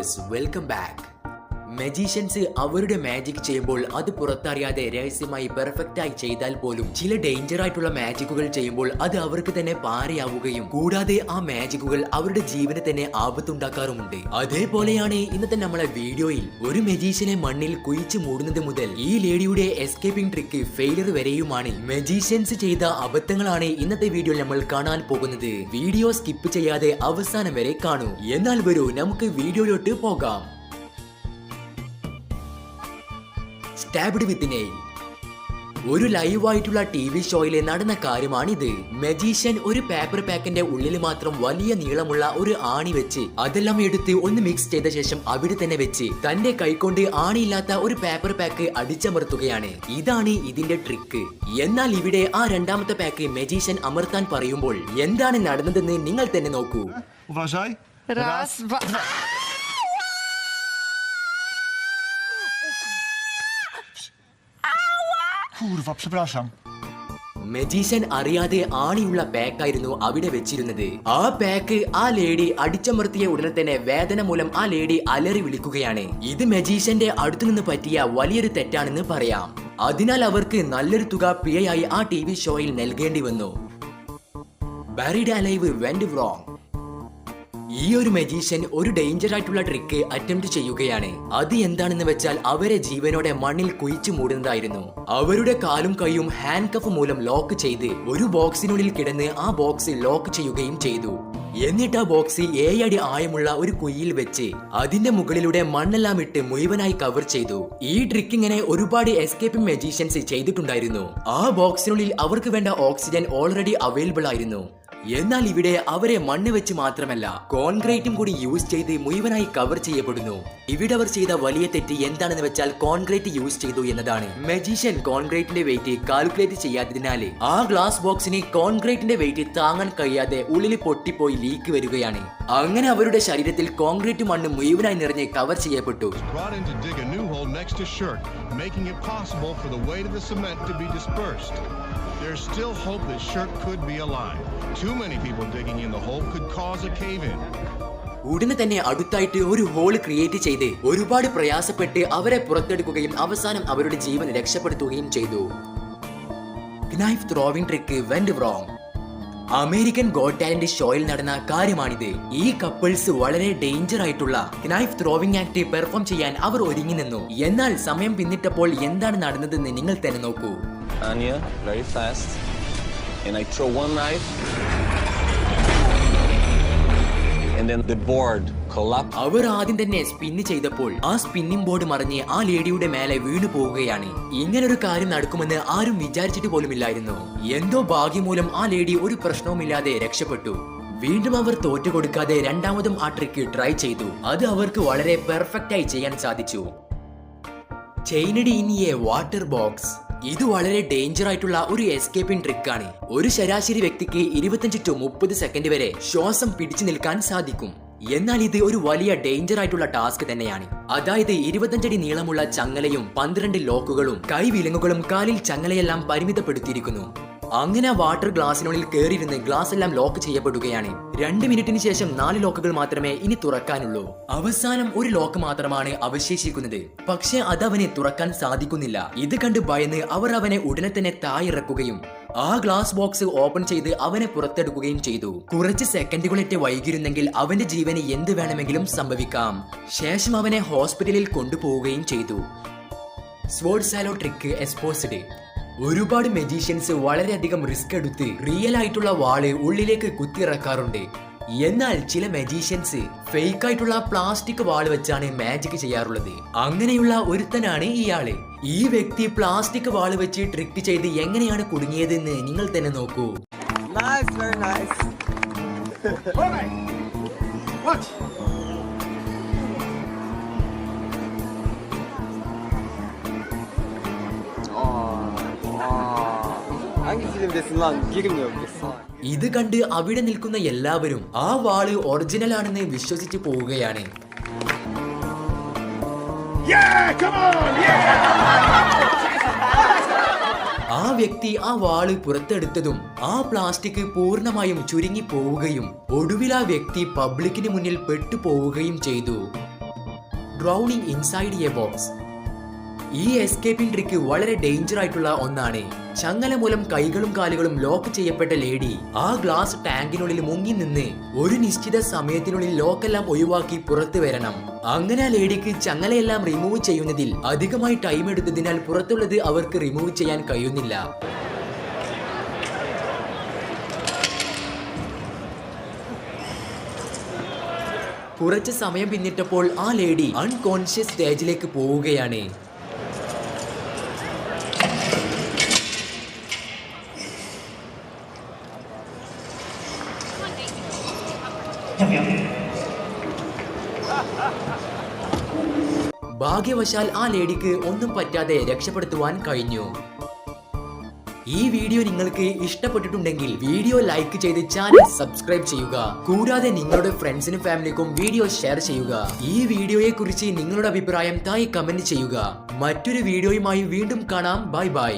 Viewers, welcome back. Magicians അവരുടെ magic ചെയ്യുമ്പോൾ അത് പുറത്തറിയാതെ രഹസ്യമായി പെർഫെക്റ്റായി ചെയ്താൽ പോലും ചില ഡേഞ്ചർ ആയിട്ടുള്ള മാജിക്കുകൾ ചെയ്യുമ്പോൾ അത് അവർക്ക് തന്നെ പാരയാവുകയും കൂടാതെ ആ മാജിക്കുകൾ അവരുടെ ജീവന് തന്നെ ആപത്തുണ്ടാക്കാറുമുണ്ട്. അതേപോലെയാണ് ഇന്നത്തെ നമ്മളെ വീഡിയോയിൽ ഒരു മജീഷ്യനെ മണ്ണിൽ കുഴിച്ചു മൂടുന്നത് മുതൽ ഈ ലേഡിയുടെ എസ്കേപ്പിംഗ് ട്രിക്ക് ഫെയിലിയർ വരെയുമാണ്. മജീഷ്യൻസ് ചെയ്ത അബദ്ധങ്ങളാണ് ഇന്നത്തെ വീഡിയോയിൽ നമ്മൾ കാണാൻ പോകുന്നത്. വീഡിയോ സ്കിപ്പ് ചെയ്യാതെ അവസാനം വരെ കാണൂ. എന്നാൽ വരൂ നമുക്ക് വീഡിയോയിലോട്ട് പോകാം. സ്റ്റാബ്ഡ് വിത്ത് നെയിൽ. ഒരു ലൈവായിട്ടുള്ള TV ഷോയിൽ നടന്ന കാര്യമാണിത്. മജീഷ്യൻ ഒരു പേപ്പർ പാക്കിന്റെ ഉള്ളിൽ മാത്രം വലിയ നീളമുള്ള ഒരു ആണി വെച്ച് അതെല്ലാം എടുത്ത് ഒന്ന് മിക്സ് ചെയ്ത ശേഷം അവിടെ തന്നെ വെച്ച് തന്റെ കൈകൊണ്ട് ആണിയില്ലാത്ത ഒരു പേപ്പർ പാക്ക് അടിച്ചമർത്തുകയാണ്. ഇതാണ് ഇതിന്റെ ട്രിക്ക്. എന്നാൽ ഇവിടെ ആ രണ്ടാമത്തെ പാക്ക് മജീഷ്യൻ അമർത്താൻ പറയുമ്പോൾ എന്താണ് നടന്നതെന്ന് നിങ്ങൾ തന്നെ നോക്കൂ. Kurwa, przepraszam. മജീഷ്യൻ അറിയാതെ ആണിയുള്ള പാക്കായിരുന്നു അവിടെ വെച്ചിരുന്നത്. ആ പാക്ക് ആ ലേഡി അടിച്ചമർത്തിയ ഉടനെ തന്നെ വേദന മൂലം ആ ലേഡി അലറി വിളിക്കുകയാണ്. ഇത് മജീഷ്യന്റെ അടുത്തുനിന്ന് പറ്റിയ വലിയൊരു തെറ്റാണെന്ന് പറയാം. അതിനാൽ അവർക്ക് നല്ലൊരു തുക പിഴയായി ആ TV ഷോയിൽ നൽകേണ്ടി വന്നു. Buried alive went wrong. ഈ ഒരു മജീഷ്യൻ ഒരു ഡേഞ്ചർ ആയിട്ടുള്ള ട്രിക്ക് അറ്റംപ്റ്റ് ചെയ്യുകയാണ്. അത് എന്താണെന്ന് വെച്ചാൽ അവരെ ജീവനോടെ മണ്ണിൽ കുഴിച്ചു മൂടുന്നതായിരുന്നു. അവരുടെ കാലും കൈയും ഹാൻഡ് കഫ് മൂലം ലോക്ക് ചെയ്ത് ഒരു ബോക്സിനുള്ളിൽ കിടന്ന് ആ ബോക്സ് ലോക്ക് ചെയ്യുകയും ചെയ്തു. എന്നിട്ട് ആ ബോക്സ് 7 അടി ആഴമുള്ള ഒരു കുഴിയിൽ വെച്ച് അതിന്റെ മുകളിലൂടെ മണ്ണെല്ലാം ഇട്ട് മുഴുവനായി കവർ ചെയ്തു. ഈ ട്രിക്ക് ഇങ്ങനെ ഒരുപാട് എസ്കേപ്പിംഗ് മജീഷ്യൻസ് ചെയ്തിട്ടുണ്ടായിരുന്നു. ആ ബോക്സിനുള്ളിൽ അവർക്ക് വേണ്ട ഓക്സിജൻ ഓൾറെഡി അവൈലബിൾ ആയിരുന്നു. എന്നാൽ ഇവിടെ അവരെ മണ്ണ് വെച്ച് മാത്രമല്ല കോൺക്രീറ്റും കൂടി യൂസ് ചെയ്ത് മുഴുവനായി കവർ ചെയ്യപ്പെടുന്നു. ഇവിടെ അവർ ചെയ്ത വലിയ തെറ്റ് എന്താണെന്ന് വെച്ചാൽ കോൺക്രീറ്റ് യൂസ് ചെയ്തു എന്നതാണ്. മജീഷ്യൻ കോൺക്രീറ്റിന്റെ വെയിറ്റ് കാൽക്കുലേറ്റ് ചെയ്യാത്തതിനാൽ ആ ഗ്ലാസ് ബോക്സിന് കോൺക്രീറ്റിന്റെ വെയിറ്റ് താങ്ങാൻ കഴിയാതെ ഉള്ളിൽ പൊട്ടിപ്പോയി ലീക്ക് വരികയാണ്. അങ്ങനെ അവരുടെ ശരീരത്തിൽ കോൺക്രീറ്റ് മണ്ണ് മുഴുവനായി നിറഞ്ഞ് കവർ ചെയ്യപ്പെട്ടു. There's still hope that Shirk could be alive. Too many people digging in the hole could cause a cave-in. ഉടനെ തന്നെ അടുത്തായിട്ട് ഒരു ഹോൾ ക്രിയേറ്റ് ചെയ്ത് ഒരുപാട് പ്രയാസപ്പെട്ട് അവരെ പുറത്തെടുക്കുകയും അവസാനം അവരുടെ ജീവൻ രക്ഷപ്പെടുത്തുകയും ചെയ്തു. Knife throwing trick went wrong. American got talent ഷോയിൽ നടന്ന കാര്യമാണിത്. ഈ കപ്പിൾസ് വളരെ ഡേഞ്ചർ ആയിട്ടുള്ള നൈഫ് ത്രോവിംഗ് ആക്ട് പെർഫോം ചെയ്യാൻ അവർ ഒരുങ്ങി നിന്നു. എന്നാൽ സമയം പിന്നിട്ടപ്പോൾ എന്താണ് നടന്നതെന്ന് നിങ്ങൾ തന്നെ നോക്കൂ. Anya, very fast, and I throw one knife, and then the board collapsed. അവർ ആദ്യം തന്നെ സ്പിന്ന് ചെയ്തപ്പോൾ ആ സ്പിന്നിംഗ് ബോർഡ് മറിഞ്ഞ് ആ ലേഡിയുടെ മേലെ വീണു പോവുകയാണ്. ഇങ്ങനൊരു കാര്യം നടക്കുമെന്ന് ആരും വിചാരിച്ചിട്ട് പോലുമില്ലായിരുന്നു. എന്തോ ഭാഗ്യം മൂലം ആ ലേഡി ഒരു പ്രശ്നവുമില്ലാതെ രക്ഷപ്പെട്ടു. വീണ്ടും അവർ തോറ്റുകൊടുക്കാതെ രണ്ടാമതും ആ ട്രിക്ക് ട്രൈ ചെയ്തു. അത് അവർക്ക് വളരെ പെർഫെക്റ്റ് ആയി ചെയ്യാൻ സാധിച്ചു. ചെയിനഡ് ഇൻ എ വാട്ടർ ബോക്സ്. ഇത് വളരെ ഡേഞ്ചർ ആയിട്ടുള്ള ഒരു എസ്കേപ്പിംഗ് ട്രിക്കാണ്. ഒരു ശരാശരി വ്യക്തിക്ക് 25 to 30 സെക്കൻഡ് വരെ ശ്വാസം പിടിച്ചു നിൽക്കാൻ സാധിക്കും. എന്നാൽ ഇത് ഒരു വലിയ ഡേഞ്ചർ ആയിട്ടുള്ള ടാസ്ക് തന്നെയാണ്. അതായത് 25 അടി നീളമുള്ള ചങ്ങലയും 12 ലോക്കുകളും കൈവിലങ്ങുകളും കാലിൽ ചങ്ങലയെല്ലാം പരിമിതപ്പെടുത്തിയിരിക്കുന്നു. അങ്ങനെ വാട്ടർ ഗ്ലാസിനുള്ളിൽ കയറിയിരുന്ന് ഗ്ലാസ് എല്ലാം ലോക്ക് ചെയ്യപ്പെടുകയാണ്. 2 മിനിറ്റിന് ശേഷം 4 ലോക്കുകൾ മാത്രമേ ഇനി തുറക്കാനുള്ളൂ. അവസാനം ഒരു ലോക്ക് മാത്രമാണ് അവശേഷിക്കുന്നത്. പക്ഷെ അതവനെ തുറക്കാൻ സാധിക്കുന്നില്ല. ഇത് കണ്ട് ഭയന്ന് അവർ അവനെ ഉടനെ തന്നെ താഴിറക്കുകയും ആ ഗ്ലാസ് ബോക്സ് ഓപ്പൺ ചെയ്ത് അവനെ പുറത്തെടുക്കുകയും ചെയ്തു. കുറച്ച് സെക്കൻഡുകളേറ്റ് വൈകിരുന്നെങ്കിൽ അവന്റെ ജീവന് എന്ത് വേണമെങ്കിലും സംഭവിക്കാം. ശേഷം അവനെ ഹോസ്പിറ്റലിൽ കൊണ്ടുപോവുകയും ചെയ്തു. Sword swallow trick exposed. ഒരുപാട് മജീഷ്യൻസ് വളരെയധികം റിസ്ക് എടുത്ത് റിയൽ ആയിട്ടുള്ള വാള് ഉള്ളിലേക്ക് കുത്തിയിറക്കാറുണ്ട്. എന്നാൽ ചില മജീഷ്യൻസ് ഫേക്ക് ആയിട്ടുള്ള പ്ലാസ്റ്റിക് വാള് വെച്ചാണ് മാജിക് ചെയ്യാറുള്ളത്. അങ്ങനെയുള്ള ഒരുത്തനാണ് ഇയാള്. ഈ വ്യക്തി പ്ലാസ്റ്റിക് വാള് വെച്ച് ട്രിക്ക് ചെയ്ത് എങ്ങനെയാണ് കുടുങ്ങിയതെന്ന് നിങ്ങൾ തന്നെ നോക്കൂ. ഇത് കണ്ട് അവിടെ നിൽക്കുന്ന എല്ലാവരും ആ വാള് ഒറിജിനൽ ആണെന്ന് വിശ്വസിച്ച് പോവുകയാണ്. ആ വ്യക്തി ആ വാള് പുറത്തെടുത്തതും ആ പ്ലാസ്റ്റിക് പൂർണ്ണമായും ചുരുങ്ങി പോവുകയും ഒടുവിൽ ആ വ്യക്തി പബ്ലിക്കിന് മുന്നിൽ പെട്ടുപോവുകയും ചെയ്തു. drowning inside a box. ഈ എസ്കേപ്പിംഗ് ട്രിക്ക് വളരെ ഡേഞ്ചർ ആയിട്ടുള്ള ഒന്നാണ്. ചങ്ങല മൂലം കൈകളും കാലുകളും ലോക്ക് ചെയ്യപ്പെട്ട ലേഡി ആ ഗ്ലാസ് ടാങ്കിനുള്ളിൽ മുങ്ങി നിന്ന് ഒരു നിശ്ചിത സമയത്തിനുള്ളിൽ ലോക്കെല്ലാം ഒഴിവാക്കി പുറത്തു വരണം. അങ്ങനെ ആ ലേഡിക്ക് ചങ്ങലയെല്ലാം റിമൂവ് ചെയ്യുന്നതിൽ അധികമായി ടൈം എടുത്തതിനാൽ പുറത്തുള്ളത് അവർക്ക് റിമൂവ് ചെയ്യാൻ കഴിയുന്നില്ല. കുറച്ച് സമയം പിന്നിട്ടപ്പോൾ ആ ലേഡി അൺകോൺഷ്യസ് സ്റ്റേജിലേക്ക് പോവുകയാണ്. ഭാഗ്യവശാൽ ആ ലേഡിക്ക് ഒന്നും പറ്റാതെ രക്ഷപ്പെടുത്തുവാൻ കഴിഞ്ഞു. ഈ വീഡിയോ നിങ്ങൾക്ക് ഇഷ്ടപ്പെട്ടിട്ടുണ്ടെങ്കിൽ വീഡിയോ ലൈക്ക് ചെയ്ത് ചാനൽ സബ്സ്ക്രൈബ് ചെയ്യുക. കൂടാതെ നിങ്ങളുടെ ഫ്രണ്ട്സിനും ഫാമിലിക്കും വീഡിയോ ഷെയർ ചെയ്യുക. ഈ വീഡിയോയെ കുറിച്ച് നിങ്ങളുടെ അഭിപ്രായം താഴെ കമന്റ് ചെയ്യുക. മറ്റൊരു വീഡിയോയുമായി വീണ്ടും കാണാം. Bye bye.